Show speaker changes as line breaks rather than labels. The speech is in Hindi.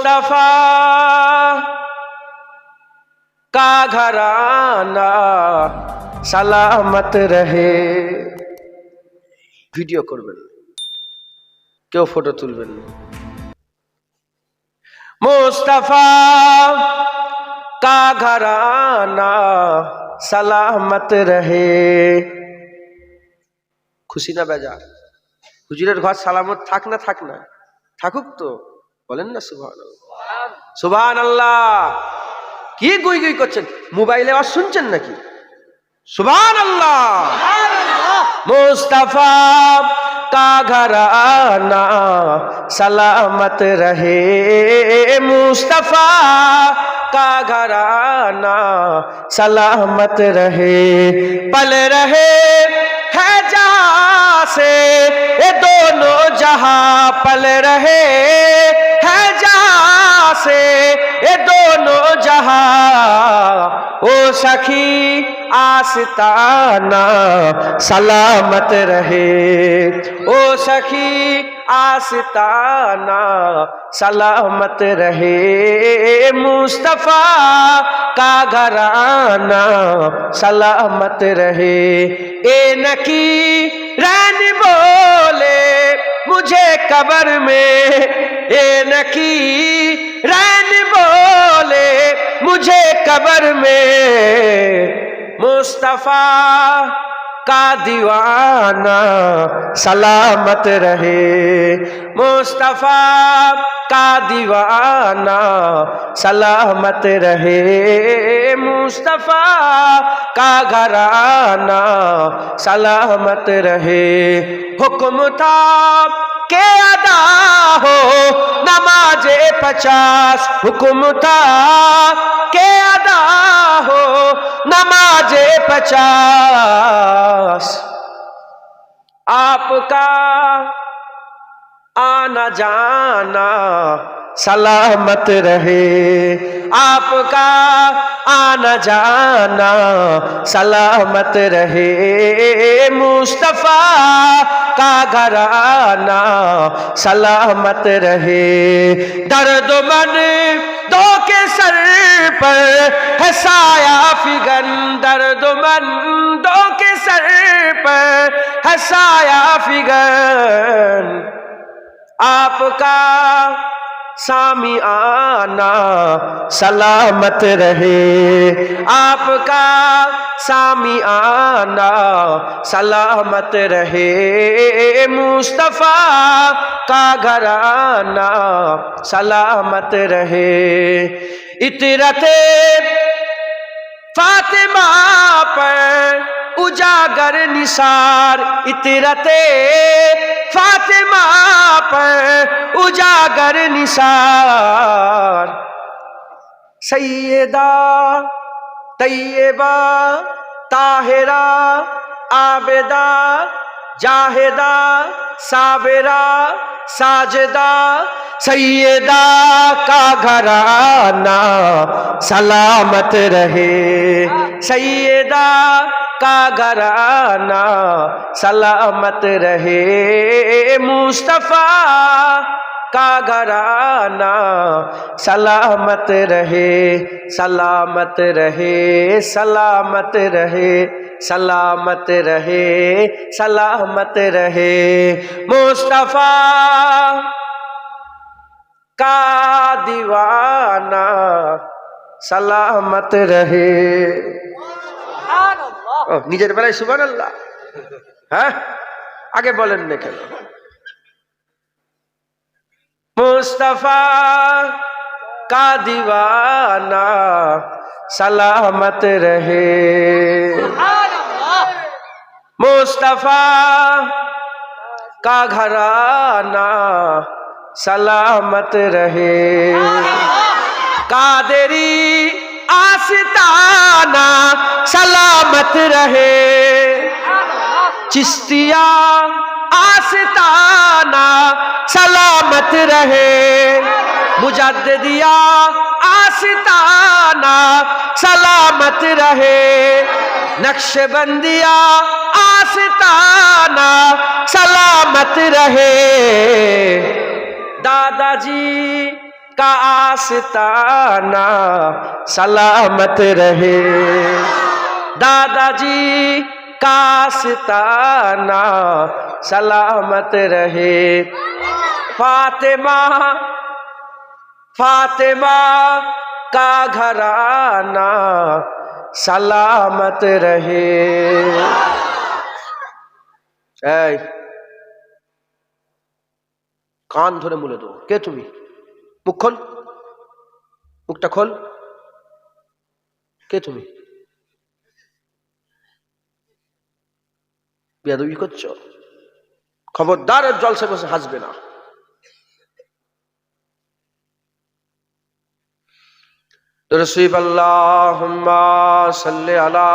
मुस्तफा का घराना सलामत रहे। ভিডিও করবেন, কেউ ফটো তুলবেন না। मुस्तफा का घराना सलामत रहे। খুশি না বেজার? হুজুরের ঘর সালামত থাক না থাক না? থাকুক তো, বলেন না সুবহানাল্লাহ। সুবহানাল্লাহ। কি গুই গুই করছেন? মোবাইলে আওয়াজ শুনছেন নাকি? সুবহানাল্লাহ। मुस्तफा का घराना सलामत रहे। मुस्तफा का घराना सलामत रहे। पल रहे है जहां से ये दोनों जहां, पल रहे है जहां से ये दोनों जहां। ओ सखी आस्ताना सलामत रहे। ओ सखी आस्ताना सलामत रहे। मुस्तफा का घराना सलामत रहे। ए नकी रैन बोले मुझे कब्र में, ए नकी रैन बोले मुझे कब्र में। मुस्तफा का दीवाना सलामत रहे। मुस्तफा का दीवाना सलामत रहे। मुस्तफा का घराना सलामत रहे। हुक्म था के अदा हो नमाजे 50, हुक्म था के अदा हो नमाजे 50। आपका आना जाना सलामत रहे। आपका आना जाना सलामत रहे। मुस्तफा का घराना सलामत रहे। दर्द मन दो के सर पर है साया फिगन, दर्द मन दो के सर पर है साया फिगन। आपका सामिआना सलामत रहे। आपका सामिआना सलामत रहे। मुस्तफा का घराना सलामत रहे। इतरते फातिमा पर उजागर निसार, इतरते फातिमा पर उजागर निसार। सैयदा तैयबा ताहिरा आबिदा जाहिदा साबिरा साजिदा। सैयदा का घराना सलामत रहे। सैयदा का घराना सलामत रहे। मुस्तफा का घराना सलामत रहे। सलामत रहे, सलामत रहे, सलामत रहे, सलामत रहे। मुस्तफा का दीवाना सलामत रहे। নিজের বেলায় সুবহানাল্লাহ। হ্যাঁ, আগে বলেন না কেন? मुस्तफा का दीवाना सलामत रहे। मुस्तफा का घराना सलामत रहे। कादरी आस्ताना सलामत रहे। चिश्तिया आस्ताना सलामत रहे। मुजद्दिदिया आस्ताना सलामत रहे। नक्शबंदिया आस्ताना सलामत रहे। दादाजी का आस्ताना सलामत रहे, दादाजी का आस्ताना सलामत रहे, फातिमा फातिमा का घराना सलामत रहे। এই কান ধরে মুলে দেবো। কে তুমি? মুখ খোল, মুখটা খোল। কে তুমি? বেয়াদবি করছো? খবরদার জলসে বসে হাসবে না। রসিব আল্লাহুম্মা সাল্লি আলা